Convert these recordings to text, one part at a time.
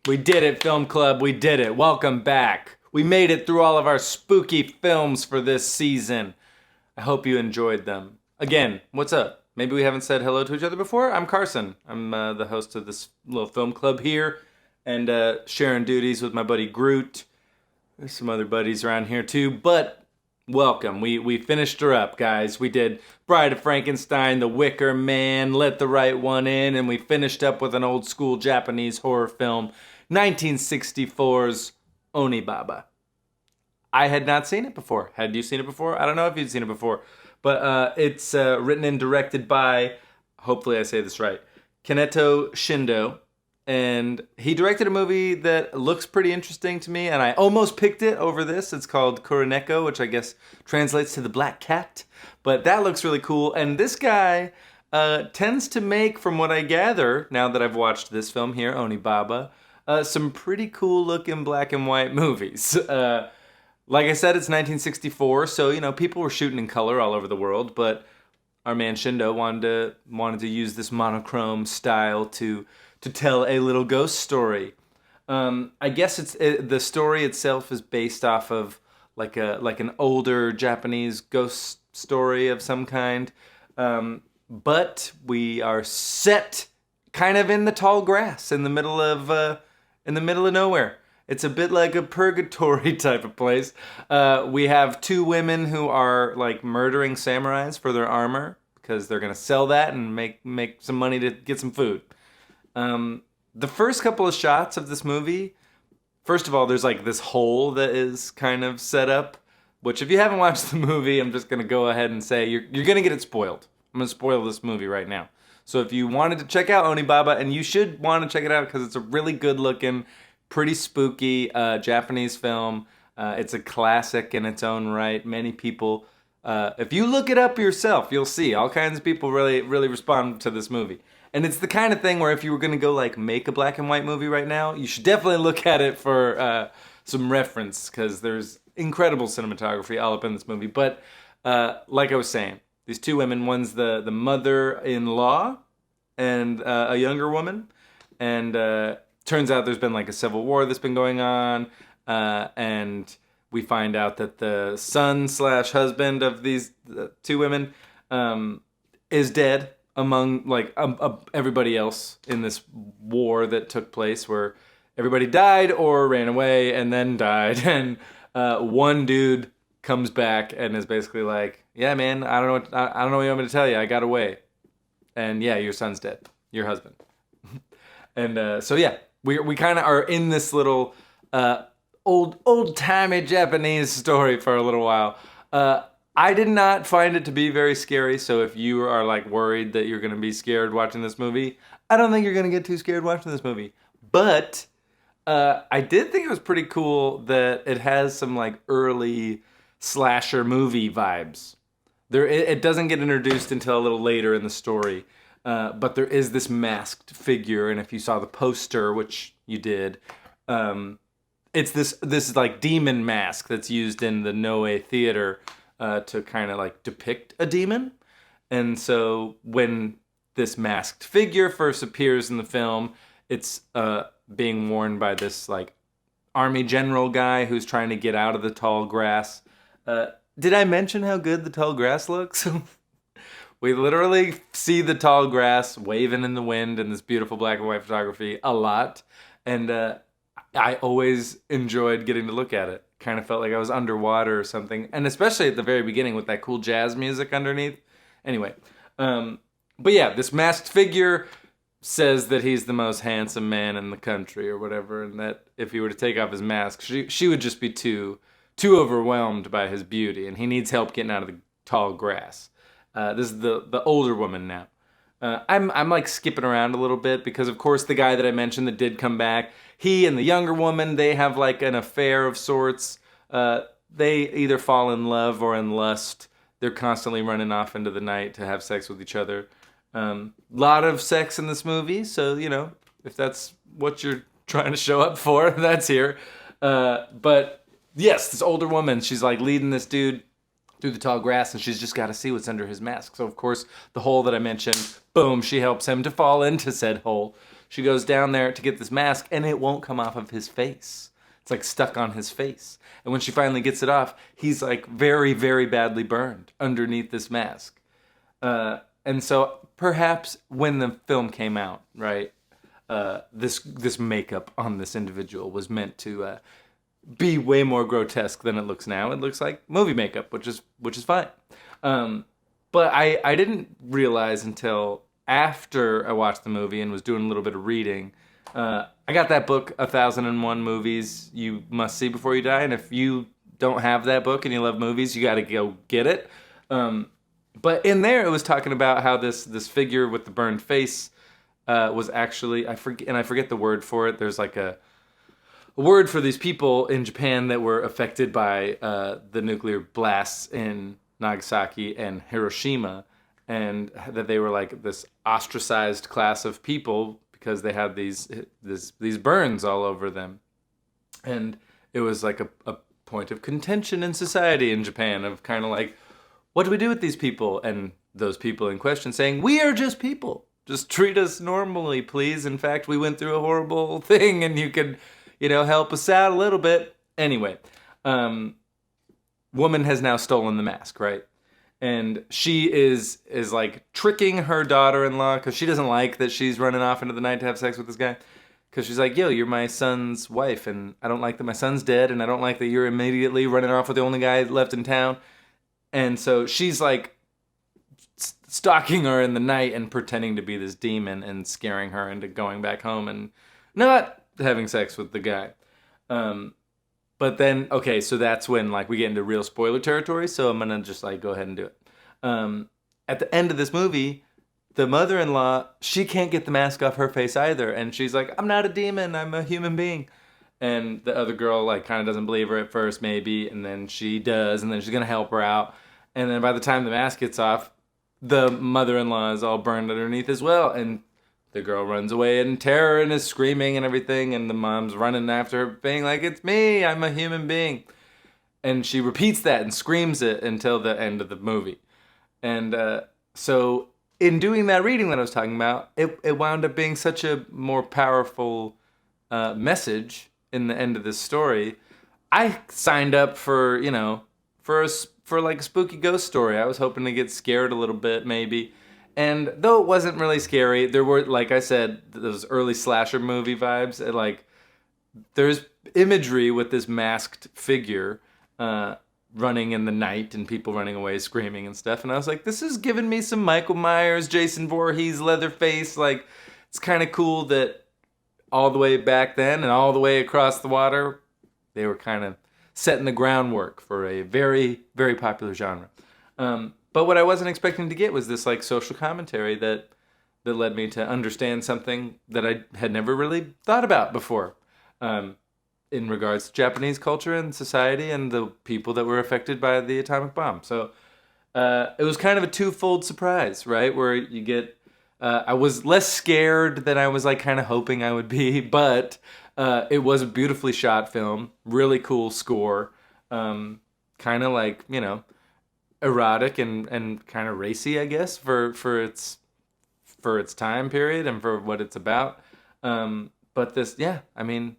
We did it, Film Club. We did it. Welcome back. We made it through all of our spooky films for this season. I hope you enjoyed them. Again, what's up? Maybe we haven't said hello to each other before. I'm Carson. I'm the host of this little film club here and sharing duties with my buddy Groot. There's some other buddies around here too, but welcome. We finished her up, guys. We did Bride of Frankenstein, The Wicker Man, Let the Right One In, and we finished up with an old school Japanese horror film, 1964's Onibaba. I had not seen it before. Had you seen it before? I don't know if you'd seen it before, but it's written and directed by, hopefully I say this right, Kaneto Shindô. And he directed a movie that looks pretty interesting to me, and I almost picked it over this. It's called Kuroneko, which I guess translates to the Black Cat. But that looks really cool. And this guy tends to make, from what I gather, now that I've watched this film here, Onibaba, some pretty cool looking black and white movies. Like I said, it's 1964, so, you know, people were shooting in color all over the world, but our man Shindô wanted to use this monochrome style to tell a little ghost story. I guess the story itself is based off of like an older Japanese ghost story of some kind, but we are set kind of in the tall grass in the middle of nowhere. It's a bit like a purgatory type of place. We have two women who are like murdering samurais for their armor because they're gonna sell that and make some money to get some food. The first couple of shots of this movie, first of all, there's like this hole that is kind of set up, which if you haven't watched the movie, I'm just going to go ahead and say you're going to get it spoiled. I'm going to spoil this movie right now. So if you wanted to check out Onibaba, and you should want to check it out because it's a really good looking, pretty spooky Japanese film. It's a classic in its own right. Many people, if you look it up yourself, you'll see all kinds of people really, really respond to this movie. And it's the kind of thing where if you were going to go like make a black and white movie right now, you should definitely look at it for some reference because there's incredible cinematography all up in this movie. But like I was saying, these two women, one's the mother-in-law and a younger woman. And turns out there's been like a civil war that's been going on. And we find out that the son/husband of these two women is dead among like everybody else in this war that took place where everybody died or ran away and then died. And one dude comes back and is basically like, yeah, man, I don't know what you want me to tell you. I got away. And yeah, your son's dead. Your husband. And so yeah, we kind of are in this little old-timey Japanese story for a little while. I did not find it to be very scary, so if you are like worried that you're going to be scared watching this movie, I don't think you're going to get too scared watching this movie. But I did think it was pretty cool that it has some like early slasher movie vibes. It doesn't get introduced until a little later in the story, but there is this masked figure, and if you saw the poster, which you did, it's this like demon mask that's used in the Noe theater to kind of like depict a demon. And so when this masked figure first appears in the film, it's being worn by this like army general guy who's trying to get out of the tall grass. Did I mention how good the tall grass looks? We literally see the tall grass waving in the wind in this beautiful black and white photography a lot. And I always enjoyed getting to look at it. Kind of felt like I was underwater or something. And especially at the very beginning with that cool jazz music underneath. Anyway, but yeah, this masked figure says that he's the most handsome man in the country or whatever. And that if he were to take off his mask, she would just be too overwhelmed by his beauty. And he needs help getting out of the tall grass. This is the older woman now. I'm like skipping around a little bit because of course the guy that I mentioned that did come back, he and the younger woman, they have like an affair of sorts. They either fall in love or in lust. They're constantly running off into the night to have sex with each other. Lot of sex in this movie, so you know, if that's what you're trying to show up for, that's here. But yes, this older woman, she's like leading this dude through the tall grass, and she's just got to see what's under his mask. So of course, the hole that I mentioned, boom, she helps him to fall into said hole. she goes down there to get this mask, and it won't come off of his face. It's like stuck on his face. And when she finally gets it off, he's like very, very badly burned underneath this mask. And so perhaps when the film came out, right, this makeup on this individual was meant to be way more grotesque than it looks now. It looks like movie makeup, which is fine. But I didn't realize until after I watched the movie and was doing a little bit of reading. I got that book, 1001 Movies You Must See Before You Die, and if you don't have that book and you love movies, you got to go get it. But in there, it was talking about how this figure with the burned face was actually, I forget the word for it. There's like a word for these people in Japan that were affected by the nuclear blasts in Nagasaki and Hiroshima, and that they were like this ostracized class of people because they had these burns all over them. And it was like a point of contention in society in Japan of kind of like, what do we do with these people? And those people in question saying, we are just people. Just treat us normally, please. In fact, we went through a horrible thing and you could, help us out a little bit. Anyway, woman has now stolen the mask, right? And she is like tricking her daughter-in-law because she doesn't like that she's running off into the night to have sex with this guy. Because she's like, yo, you're my son's wife, and I don't like that my son's dead, and I don't like that you're immediately running off with the only guy left in town. And so she's like stalking her in the night and pretending to be this demon and scaring her into going back home and not having sex with the guy. But then, okay, so that's when like we get into real spoiler territory, so I'm gonna just like go ahead and do it. At the end of this movie, the mother-in-law, she can't get the mask off her face either, and she's like, I'm not a demon, I'm a human being. And the other girl like kind of doesn't believe her at first maybe, and then she does, and then she's gonna help her out. And then by the time the mask gets off, the mother-in-law is all burned underneath as well, and the girl runs away in terror and is screaming and everything, and the mom's running after her being like, it's me, I'm a human being. And she repeats that and screams it until the end of the movie. And so in doing that reading that I was talking about, it wound up being such a more powerful message in the end of this story. I signed up for, for like a spooky ghost story. I was hoping to get scared a little bit maybe. And though it wasn't really scary, there were, like I said, those early slasher movie vibes. And like, there's imagery with this masked figure running in the night and people running away screaming and stuff. And I was like, this is giving me some Michael Myers, Jason Voorhees, Leatherface. Like, it's kind of cool that all the way back then and all the way across the water, they were kind of setting the groundwork for a very, very popular genre. But what I wasn't expecting to get was this like social commentary that led me to understand something that I had never really thought about before in regards to Japanese culture and society and the people that were affected by the atomic bomb. So it was kind of a twofold surprise, right? Where you get, I was less scared than I was like kind of hoping I would be, but it was a beautifully shot film, really cool score, kind of like, erotic and kind of racy, I guess, for its time period and for what it's about. But this, yeah, I mean,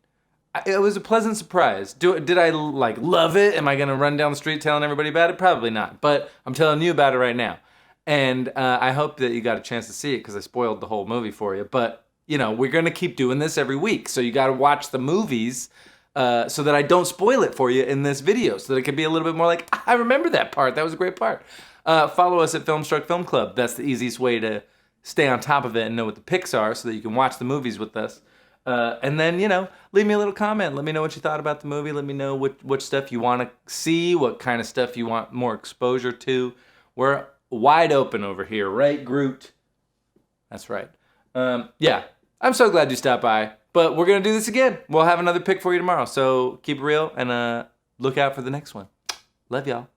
it was a pleasant surprise. Did I like love it? Am I gonna run down the street telling everybody about it? Probably not. But I'm telling you about it right now, and I hope that you got a chance to see it because I spoiled the whole movie for you. But we're gonna keep doing this every week, so you got to watch the movies. So that I don't spoil it for you in this video, so that it can be a little bit more like, I remember that part, that was a great part. Follow us at Filmstruck Film Club. That's the easiest way to stay on top of it and know what the picks are so that you can watch the movies with us. And then, leave me a little comment. Let me know what you thought about the movie. Let me know what stuff you want to see, what kind of stuff you want more exposure to. We're wide open over here, right, Groot? That's right. Yeah, I'm so glad you stopped by. But we're going to do this again. We'll have another pick for you tomorrow. So keep it real and look out for the next one. Love y'all.